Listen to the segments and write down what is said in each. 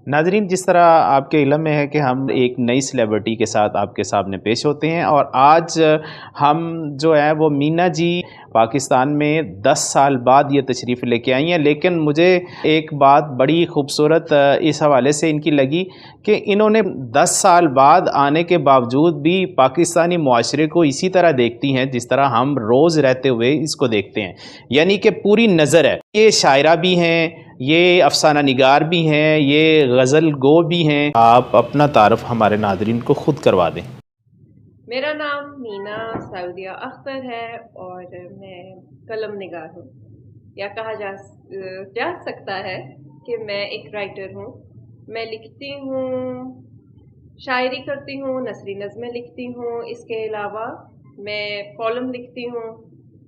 ناظرین، جس طرح آپ کے علم میں ہے کہ ہم ایک نئی سیلیبریٹی کے ساتھ آپ کے سامنے پیش ہوتے ہیں، اور آج ہم جو ہے وہ مینا جی پاکستان میں 10 سال بعد یہ تشریف لے کے آئی ہیں، لیکن مجھے ایک بات بڑی خوبصورت اس حوالے سے ان کی لگی کہ انہوں نے 10 سال بعد آنے کے باوجود بھی پاکستانی معاشرے کو اسی طرح دیکھتی ہیں جس طرح ہم روز رہتے ہوئے اس کو دیکھتے ہیں، یعنی کہ پوری نظر ہے۔ یہ شاعرہ بھی ہیں، یہ افسانہ نگار بھی ہیں، یہ غزل گو بھی ہیں۔ آپ اپنا تعارف ہمارے ناظرین کو خود کروا دیں۔ میرا نام مینا سعودیہ اختر ہے اور میں قلم نگار ہوں، یا کہا جا سکتا ہے کہ میں ایک رائٹر ہوں۔ میں لکھتی ہوں، شاعری کرتی ہوں، نثری نظمیں لکھتی ہوں، اس کے علاوہ میں کالم لکھتی ہوں۔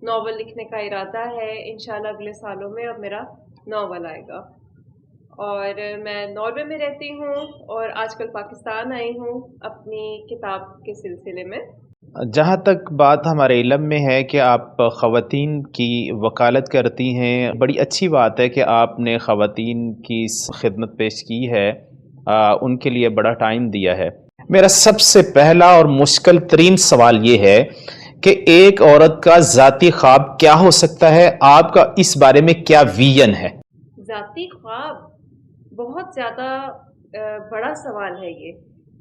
ناول لکھنے کا ارادہ ہے، انشاءاللہ اگلے سالوں میں اب میرا ناول آئے گا۔ اور میں ناروے میں رہتی ہوں اور آج کل پاکستان آئی ہوں اپنی کتاب کے سلسلے میں۔ جہاں تک بات ہمارے علم میں ہے کہ آپ خواتین کی وکالت کرتی ہیں، بڑی اچھی بات ہے کہ آپ نے خواتین کی خدمت پیش کی ہے، ان کے لیے بڑا ٹائم دیا ہے۔ میرا سب سے پہلا اور مشکل ترین سوال یہ ہے کہ ایک عورت کا ذاتی خواب کیا ہو سکتا ہے؟ آپ کا اس بارے میں کیا ویژن ہے؟ ذاتی خواب بہت زیادہ بڑا سوال ہے یہ،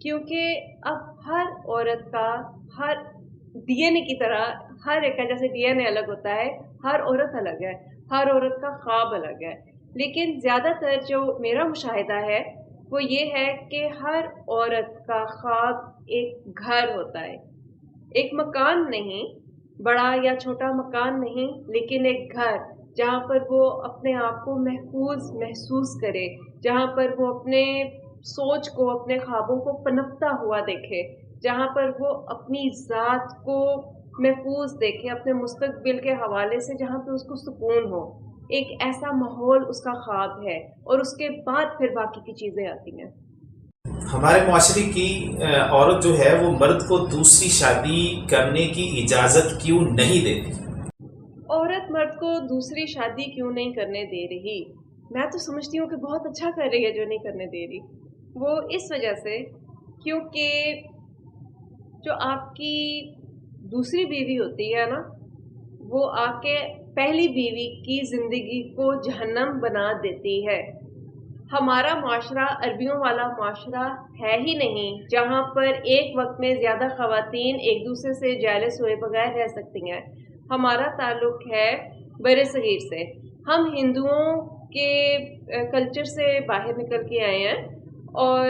کیونکہ اب ہر عورت کا، ہر ڈی این اے کی طرح ہر ایک کا، جیسے ڈی این اے الگ ہوتا ہے، ہر عورت الگ ہے، ہر عورت کا خواب الگ ہے۔ لیکن زیادہ تر جو میرا مشاہدہ ہے وہ یہ ہے کہ ہر عورت کا خواب ایک گھر ہوتا ہے، ایک مکان نہیں، بڑا یا چھوٹا مکان نہیں، لیکن ایک گھر جہاں پر وہ اپنے آپ کو محفوظ محسوس کرے، جہاں پر وہ اپنے سوچ کو، اپنے خوابوں کو پنپتا ہوا دیکھے، جہاں پر وہ اپنی ذات کو محفوظ دیکھے، اپنے مستقبل کے حوالے سے جہاں پہ اس کو سکون ہو۔ ایک ایسا ماحول اس کا خواب ہے، اور اس کے بعد پھر باقی کی چیزیں آتی ہیں۔ ہمارے معاشرے کی عورت جو ہے وہ مرد کو دوسری شادی کرنے کی اجازت کیوں نہیں دیتی؟ عورت مرد کو دوسری شادی کیوں نہیں کرنے دے رہی؟ میں تو سمجھتی ہوں کہ بہت اچھا کر رہی ہے جو نہیں کرنے دے رہی۔ وہ اس وجہ سے کیونکہ جو آپ کی دوسری بیوی ہوتی ہے نا، وہ آ کے پہلی بیوی کی زندگی کو جہنم بنا دیتی ہے۔ ہمارا معاشرہ عربیوں والا معاشرہ ہے ہی نہیں جہاں پر ایک وقت میں زیادہ خواتین ایک دوسرے سے جیلس ہوئے بغیر رہ سکتی ہیں۔ ہمارا تعلق ہے بر صغیر سے، ہم ہندوؤں کے کلچر سے باہر نکل کے آئے ہیں، اور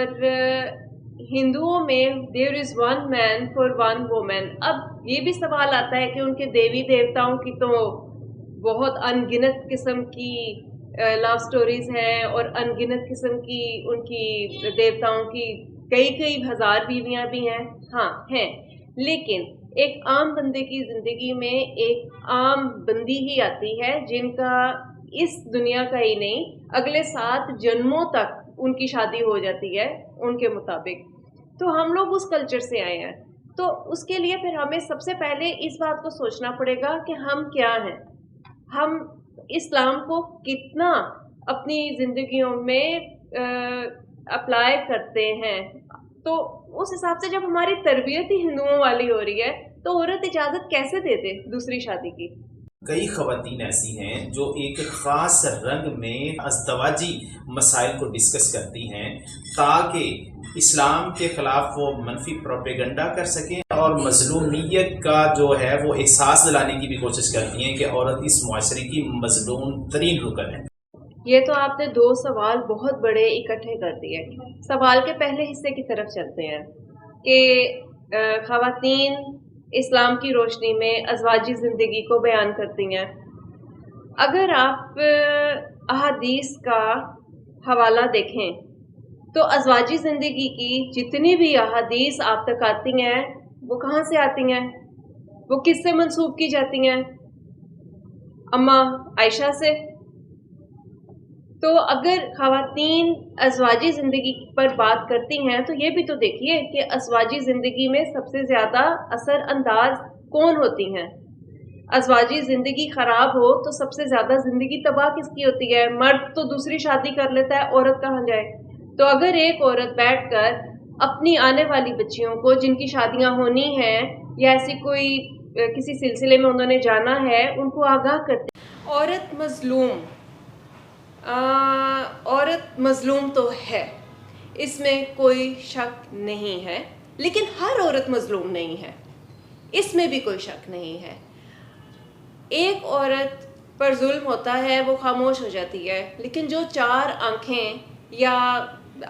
ہندوؤں میں there is one man for one woman. اب یہ بھی سوال آتا ہے کہ ان کے دیوی دیوتاؤں کی تو بہت ان گنت قسم کی لو سٹوریز ہیں، اور ان گنت قسم کی ان کی دیوتاؤں کی کئی ہزار بیویاں بھی ہیں، ہاں ہیں، لیکن ایک عام بندے کی زندگی میں ایک عام بندی ہی آتی ہے جن کا اس دنیا کا ہی نہیں، اگلے 7 جنموں تک ان کی شادی ہو جاتی ہے ان کے مطابق۔ تو ہم لوگ اس کلچر سے آئے ہیں، تو اس کے لیے پھر ہمیں سب سے پہلے اس بات کو سوچنا پڑے گا کہ ہم کیا ہیں، ہم اسلام کو کتنا اپنی زندگیوں میں اپلائی کرتے ہیں۔ تو اس حساب سے جب ہماری تربیت ہی ہندوؤں والی ہو رہی ہے تو عورت اجازت کیسے دے دے دوسری شادی کی؟ کئی خواتین ایسی ہیں جو ایک خاص رنگ میں ازدواجی مسائل کو ڈسکس کرتی ہیں تاکہ اسلام کے خلاف وہ منفی پروپیگنڈا کر سکیں، اور مظلومیت کا جو ہے وہ احساس دلانے کی بھی کوشش کرتی ہیں کہ عورت اس معاشرے کی مظلوم ترین رکن ہے۔ یہ تو آپ نے 2 سوال بہت بڑے اکٹھے کر دیے۔ سوال کے پہلے حصے کی طرف چلتے ہیں کہ خواتین اسلام کی روشنی میں ازواجی زندگی کو بیان کرتی ہیں۔ اگر آپ احادیث کا حوالہ دیکھیں تو ازواجی زندگی کی جتنی بھی احادیث آپ تک آتی ہیں وہ کہاں سے آتی ہیں؟ وہ کس سے منسوب کی جاتی ہیں؟ اماں عائشہ سے۔ تو اگر خواتین ازواجی زندگی پر بات کرتی ہیں تو یہ بھی تو دیکھیے کہ ازواجی زندگی میں سب سے زیادہ اثر انداز کون ہوتی ہیں۔ ازواجی زندگی خراب ہو تو سب سے زیادہ زندگی تباہ کس کی ہوتی ہے؟ مرد تو دوسری شادی کر لیتا ہے، عورت کہاں جائے؟ تو اگر ایک عورت بیٹھ کر اپنی آنے والی بچیوں کو جن کی شادیاں ہونی ہیں یا ایسی کوئی کسی سلسلے میں انہوں نے جانا ہے ان کو آگاہ کرتے، عورت مظلوم، عورت مظلوم تو ہے، اس میں کوئی شک نہیں ہے، لیکن ہر عورت مظلوم نہیں ہے، اس میں بھی کوئی شک نہیں ہے۔ ایک عورت پر ظلم ہوتا ہے وہ خاموش ہو جاتی ہے، لیکن جو چار آنکھیں یا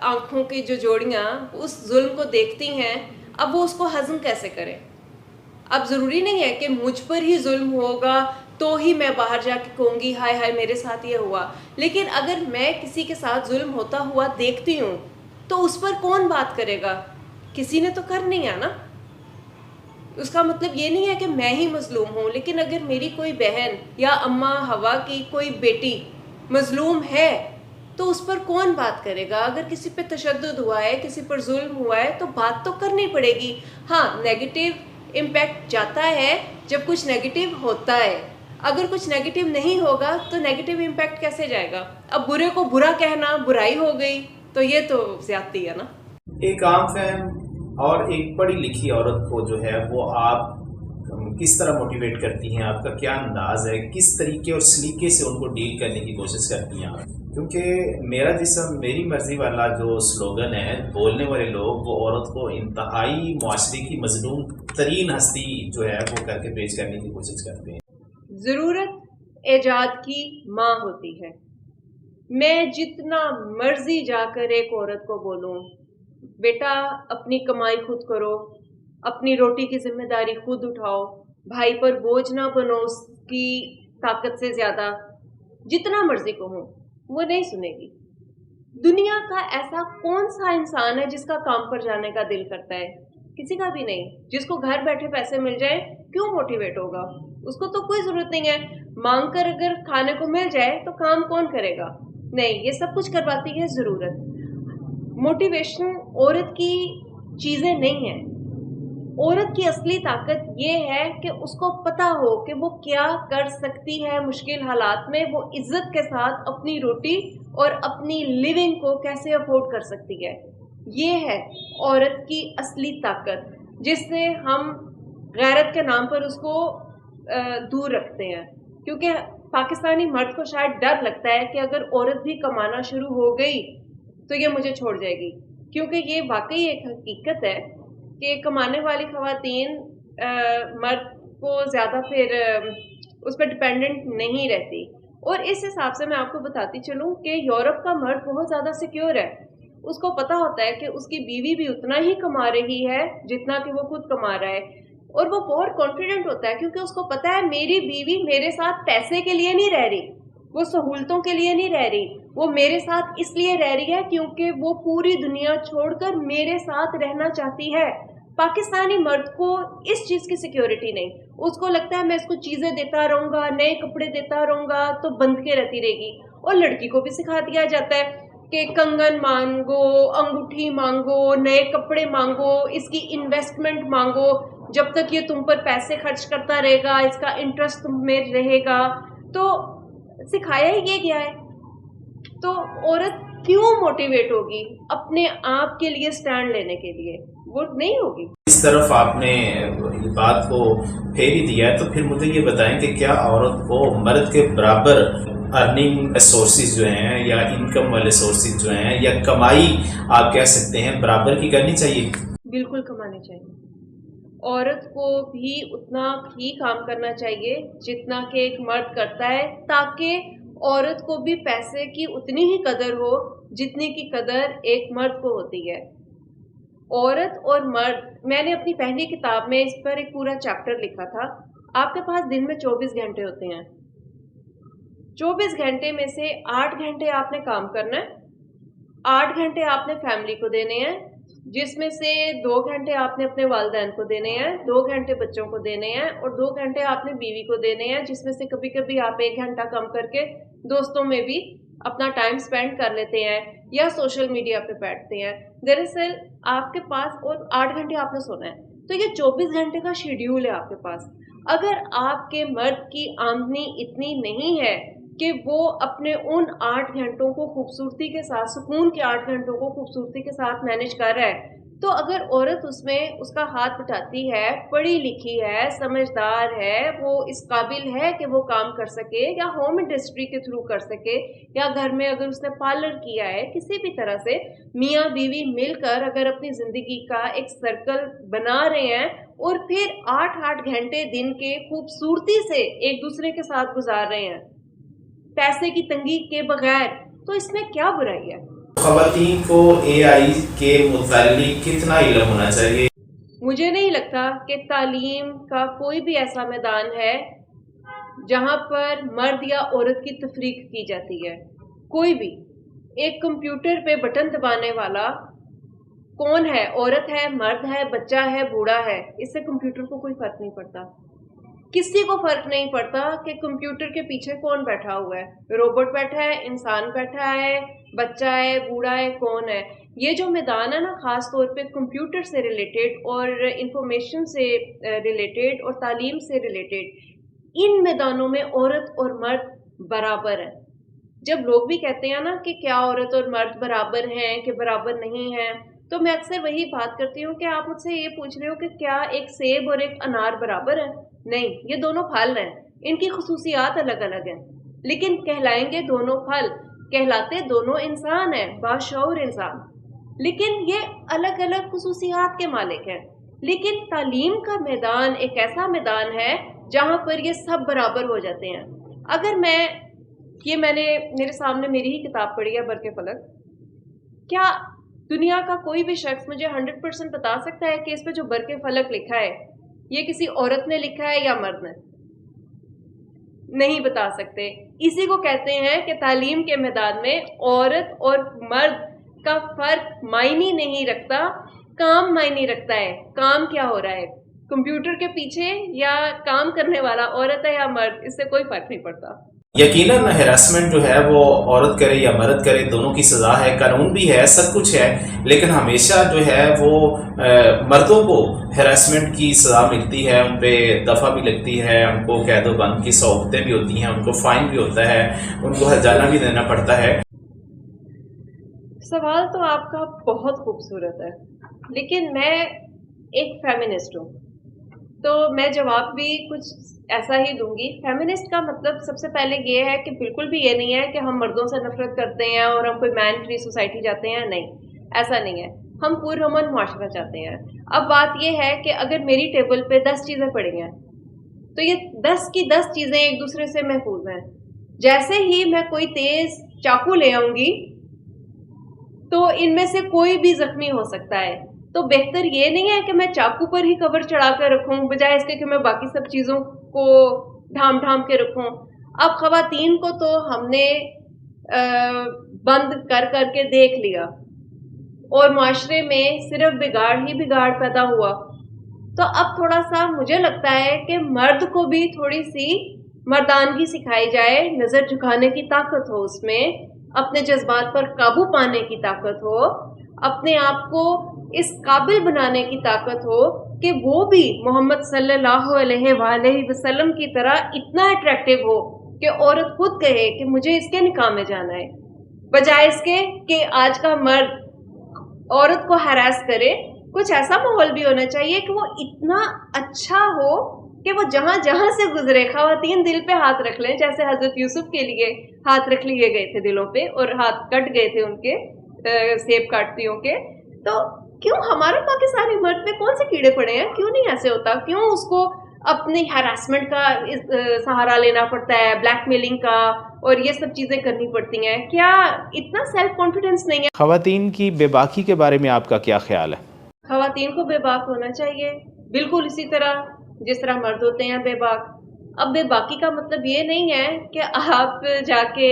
آنکھوں کی جو جوڑیاں اس ظلم کو دیکھتی ہیں، اب وہ اس کو ہضم کیسے کریں؟ اب ضروری نہیں ہے کہ مجھ پر ہی ظلم ہوگا تو ہی میں باہر جا کے کہوں گی ہائے ہائے میرے ساتھ یہ ہوا، لیکن اگر میں کسی کے ساتھ ظلم ہوتا ہوا دیکھتی ہوں تو اس پر کون بات کرے گا؟ کسی نے تو کرنی ہے نا۔ اس کا مطلب یہ نہیں ہے کہ میں ہی مظلوم ہوں، لیکن اگر میری کوئی بہن یا اماں ہوا کی کوئی بیٹی مظلوم ہے تو اس پر کون بات کرے گا؟ اگر کسی پہ تشدد ہوا ہے، کسی پر ظلم ہوا ہے تو بات تو کرنی پڑے گی۔ ہاں، نیگیٹو امپیکٹ جاتا ہے جب کچھ نیگیٹو ہوتا ہے، اگر کچھ نیگیٹو نہیں ہوگا تو نیگیٹو امپیکٹ کیسے جائے گا؟ اب برے کو برا کہنا برائی ہو گئی تو یہ تو زیادتی ہے نا۔ ایک عام فہم اور ایک پڑھی لکھی عورت کو جو ہے وہ آپ کس طرح موٹیویٹ کرتی ہیں؟ آپ کا کیا انداز ہے؟ کس طریقے اور سلیقے سے ان کو ڈیل کرنے کی کوشش کرتی ہیں آپ؟ کیونکہ میرا جسم میری مرضی والا جو سلوگن ہے، بولنے والے لوگ وہ عورت کو انتہائی معاشرے کی مظلوم ترین ہستی جو ہے وہ کر کے پیش کرنے کی کوشش کرتے ہیں۔ ضرورت ایجاد کی ماں ہوتی ہے۔ میں جتنا مرضی جا کر ایک عورت کو بولوں بیٹا اپنی کمائی خود کرو، اپنی روٹی کی ذمہ داری خود اٹھاؤ، بھائی پر بوجھ نہ بنو اس کی طاقت سے زیادہ، جتنا مرضی کہوں وہ نہیں سنے گی۔ دنیا کا ایسا کون سا انسان ہے جس کا کام پر جانے کا دل کرتا ہے؟ کسی کا بھی نہیں۔ جس کو گھر بیٹھے پیسے مل جائے کیوں موٹیویٹ ہوگا؟ اس کو تو کوئی ضرورت نہیں ہے۔ مانگ کر اگر کھانے کو مل جائے تو کام کون کرے گا؟ نہیں، یہ سب کچھ کرواتی ہے ضرورت۔ موٹیویشن عورت کی چیزیں نہیں ہیں۔ عورت کی اصلی طاقت یہ ہے کہ اس کو پتا ہو کہ وہ کیا کر سکتی ہے مشکل حالات میں، وہ عزت کے ساتھ اپنی روٹی اور اپنی لیونگ کو کیسے افورڈ کر سکتی ہے۔ یہ ہے عورت کی اصلی طاقت، جس سے ہم غیرت کے نام پر اس کو دور رکھتے ہیں، کیونکہ پاکستانی مرد کو شاید ڈر لگتا ہے کہ اگر عورت بھی کمانا شروع ہو گئی تو یہ مجھے چھوڑ جائے گی، کیونکہ یہ واقعی ایک حقیقت ہے کہ کمانے والی خواتین مرد کو زیادہ پھر اس پہ ڈپینڈنٹ نہیں رہتی۔ اور اس حساب سے میں آپ کو بتاتی چلوں کہ یورپ کا مرد بہت زیادہ سیکیور ہے۔ اس کو پتا ہوتا ہے کہ اس کی بیوی بھی اتنا ہی کما رہی ہے جتنا کہ وہ خود کما رہا ہے، اور وہ بہت کانفیڈنٹ ہوتا ہے کیونکہ اس کو پتا ہے میری بیوی میرے ساتھ پیسے کے لیے نہیں رہ رہی، وہ سہولتوں کے لیے نہیں رہ رہی، وہ میرے ساتھ اس لیے رہ رہی ہے کیونکہ وہ پوری دنیا چھوڑ کر میرے ساتھ رہنا چاہتی ہے۔ پاکستانی مرد کو اس چیز کی سیکیورٹی نہیں، اس کو لگتا ہے میں اس کو چیزیں دیتا رہوں گا، نئے کپڑے دیتا رہوں گا تو بند کے رہتی رہے گی۔ اور لڑکی کو بھی سکھا دیا جاتا ہے کہ کنگن مانگو، انگوٹھی مانگو، نئے کپڑے مانگو، اس کی انویسٹمنٹ مانگو، جب تک یہ تم پر پیسے خرچ کرتا رہے گا اس کا انٹرسٹ تم میں رہے گا۔ تو سکھایا ہی یہ گیا ہے۔ تو عورت کیوں موٹیویٹ ہوگی اپنے آپ کے لیے سٹینڈ لینے کے لیے؟ وہ نہیں ہوگی۔ اس طرف آپ نے بات کو پھیر ہی دیا ہے تو پھر مجھے یہ بتائیں کہ کیا عورت کو مرد کے برابر ارننگ سورسز جو ہیں یا انکم والے سورسز جو ہیں یا کمائی آپ کہہ سکتے ہیں برابر کی کرنی چاہیے؟ بالکل کمانی چاہیے۔ عورت کو بھی اتنا ہی کام کرنا چاہیے جتنا کہ ایک مرد کرتا ہے، تاکہ عورت کو بھی پیسے کی اتنی ہی قدر ہو جتنی کی قدر ایک مرد کو ہوتی ہے۔ عورت اور مرد، میں نے اپنی پہلی کتاب میں اس پر ایک پورا چیپٹر لکھا تھا۔ آپ کے پاس دن میں 24 گھنٹے ہوتے ہیں، 24 گھنٹے میں سے 8 گھنٹے آپ نے کام کرنا ہے، 8 گھنٹے آپ نے فیملی کو دینے ہیں، جس میں سے 2 گھنٹے آپ نے اپنے والدین کو دینے ہیں، 2 گھنٹے بچوں کو دینے ہیں، اور 2 گھنٹے آپ نے بیوی کو دینے ہیں، جس میں سے کبھی کبھی آپ 1 گھنٹہ کم کر کے دوستوں میں بھی اپنا ٹائم سپینڈ کر لیتے ہیں یا سوشل میڈیا پہ بیٹھتے ہیں۔ دراصل آپ کے پاس اور 8 گھنٹے آپ نے سونا ہے، تو یہ 24 گھنٹے کا شیڈیول ہے آپ کے پاس۔ اگر آپ کے مرد کی آمدنی اتنی نہیں ہے کہ وہ اپنے ان 8 گھنٹوں کو خوبصورتی کے ساتھ، سکون کے 8 گھنٹوں کو خوبصورتی کے ساتھ مینیج کر رہا ہے، تو اگر عورت اس میں اس کا ہاتھ بٹاتی ہے، پڑھی لکھی ہے، سمجھدار ہے، وہ اس قابل ہے کہ وہ کام کر سکے یا ہوم انڈسٹری کے تھرو کر سکے، یا گھر میں اگر اس نے پارلر کیا ہے، کسی بھی طرح سے میاں بیوی مل کر اگر اپنی زندگی کا ایک سرکل بنا رہے ہیں اور پھر 8 گھنٹے دن کے خوبصورتی سے ایک دوسرے کے ساتھ گزار رہے ہیں پیسے کی تنگی کے بغیر، تو اس میں کیا برائی ہے؟ خواتین کو اے آئی کے متعلق کتنا علم ہونا چاہیے؟ مجھے نہیں لگتا کہ تعلیم کا کوئی بھی ایسا میدان ہے جہاں پر مرد یا عورت کی تفریق کی جاتی ہے. کوئی بھی ایک کمپیوٹر پہ بٹن دبانے والا کون ہے، عورت ہے، مرد ہے، بچہ ہے، بوڑھا ہے، اس سے کمپیوٹر کو کوئی فرق نہیں پڑتا. کسی کو فرق نہیں پڑتا کہ کمپیوٹر کے پیچھے کون بیٹھا ہوا ہے، روبوٹ بیٹھا ہے، انسان بیٹھا ہے، بچہ ہے، بوڑھا ہے، کون ہے. یہ جو میدان ہے نا، خاص طور پہ کمپیوٹر سے ریلیٹڈ اور انفارمیشن سے ریلیٹڈ اور تعلیم سے ریلیٹڈ، ان میدانوں میں عورت اور مرد برابر ہیں. جب لوگ بھی کہتے ہیں نا کہ کیا عورت اور مرد برابر ہیں کہ برابر نہیں ہیں، تو میں اکثر وہی بات کرتی ہوں کہ آپ مجھ سے یہ پوچھ رہے ہو کہ کیا ایک سیب اور ایک انار برابر ہیں؟ نہیں، یہ دونوں پھل ہیں، ان کی خصوصیات الگ الگ ہیں، لیکن کہلائیں گے دونوں پھل، کہلاتے دونوں انسان ہیں، باشعور انسان، لیکن یہ الگ الگ خصوصیات کے مالک ہیں. لیکن تعلیم کا میدان ایک ایسا میدان ہے جہاں پر یہ سب برابر ہو جاتے ہیں. اگر میں نے میرے سامنے میری ہی کتاب پڑھی ہے برق فلک، کیا دنیا کا کوئی بھی شخص مجھے 100% بتا سکتا ہے کہ اس پہ جو برق فلک لکھا ہے یہ کسی عورت نے لکھا ہے یا مرد نے؟ نہیں بتا سکتے. اسی کو کہتے ہیں کہ تعلیم کے میدان میں عورت اور مرد کا فرق معنی نہیں رکھتا، کام معنی رکھتا ہے. کام کیا ہو رہا ہے کمپیوٹر کے پیچھے، یا کام کرنے والا عورت ہے یا مرد، اس سے کوئی فرق نہیں پڑتا. یقیناً ہیراسمنٹ جو ہے وہ عورت کرے یا مرد کرے دونوں کی سزا ہے، قانون بھی ہے، سب کچھ ہے، لیکن ہمیشہ جو ہے وہ مردوں کو ہیراسمنٹ کی سزا ملتی ہے، ان پہ دفعہ بھی لگتی ہے، ان کو قید و بند کی صحبتیں بھی ہوتی ہیں، ان کو فائن بھی ہوتا ہے، ان کو ہرجانہ بھی دینا پڑتا ہے. سوال تو آپ کا بہت خوبصورت ہے، لیکن میں ایک فیمنسٹ ہوں، تو میں جواب بھی کچھ ایسا ہی دوں گی. فیمنسٹ کا مطلب سب سے پہلے یہ ہے کہ بالکل بھی یہ نہیں ہے کہ ہم مردوں سے نفرت کرتے ہیں اور ہم کوئی مین فری سوسائٹی چاہتے ہیں. نہیں، ایسا نہیں ہے. ہم پرامن معاشرہ چاہتے ہیں. اب بات یہ ہے کہ اگر میری ٹیبل پہ 10 چیزیں پڑی ہیں تو یہ 10 کی 10 چیزیں ایک دوسرے سے محفوظ ہیں. جیسے ہی میں کوئی تیز چاقو لے آؤں گی تو ان میں سے کوئی بھی زخمی ہو سکتا ہے. تو بہتر یہ نہیں ہے کہ میں چاقو پر ہی کور چڑھا کر رکھوں بجائے اس کے کہ میں باقی سب چیزوں کو ڈھام کے رکھوں. اب خواتین کو تو ہم نے بند کر کے دیکھ لیا اور معاشرے میں صرف بگاڑ ہی بگاڑ پیدا ہوا. تو اب تھوڑا سا مجھے لگتا ہے کہ مرد کو بھی تھوڑی سی مردانگی سکھائی جائے، نظر جھکانے کی طاقت ہو اس میں، اپنے جذبات پر قابو پانے کی طاقت ہو، اپنے آپ کو اس قابل بنانے کی طاقت ہو کہ وہ بھی محمد صلی اللہ علیہ وآلہ وسلم کی طرح اتنا اٹریکٹیو ہو کہ عورت خود کہے کہ مجھے اس کے نکاح میں جانا ہے، بجائے اس کے کہ آج کا مرد عورت کو ہراس کرے. کچھ ایسا ماحول بھی ہونا چاہیے کہ وہ اتنا اچھا ہو کہ وہ جہاں جہاں سے گزرے خواتین دل پہ ہاتھ رکھ لیں، جیسے حضرت یوسف کے لیے ہاتھ رکھ لیے گئے تھے دلوں پہ اور ہاتھ کٹ گئے تھے ان کے سیب کاٹتیوں کے. تو کیوں ہمارے پاکستانی مرد پہ کون سے کیڑے پڑے ہیں؟ کیوں نہیں ایسے ہوتا؟ کیوں اس کو اپنی ہراسمنٹ کا سہارا لینا پڑتا ہے، بلیک میلنگ کا، اور یہ سب چیزیں کرنی پڑتی ہیں؟ کیا اتنا سیلف کانفیڈنس نہیں ہے؟ خواتین کی بے باکی کے بارے میں آپ کا کیا خیال ہے؟ خواتین کو بے باک ہونا چاہیے، بالکل اسی طرح جس طرح مرد ہوتے ہیں بے باک. اب بے باکی کا مطلب یہ نہیں ہے کہ آپ جا کے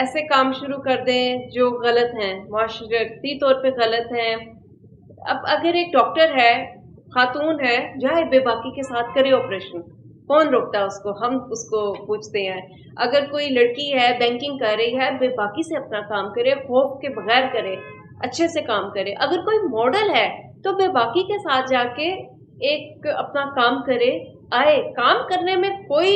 ایسے کام شروع کر دیں جو غلط ہیں، معاشرتی طور پہ غلط ہیں. اب اگر ایک ڈاکٹر ہے، خاتون ہے، جائے بے باکی کے ساتھ کرے آپریشن، کون روکتا ہے اس کو؟ ہم اس کو پوچھتے ہیں. اگر کوئی لڑکی ہے بینکنگ کر رہی ہے، بے باکی سے اپنا کام کرے، خوف کے بغیر کرے، اچھے سے کام کرے. اگر کوئی ماڈل ہے تو بے باکی کے ساتھ جا کے ایک اپنا کام کرے. آئے کام کرنے میں کوئی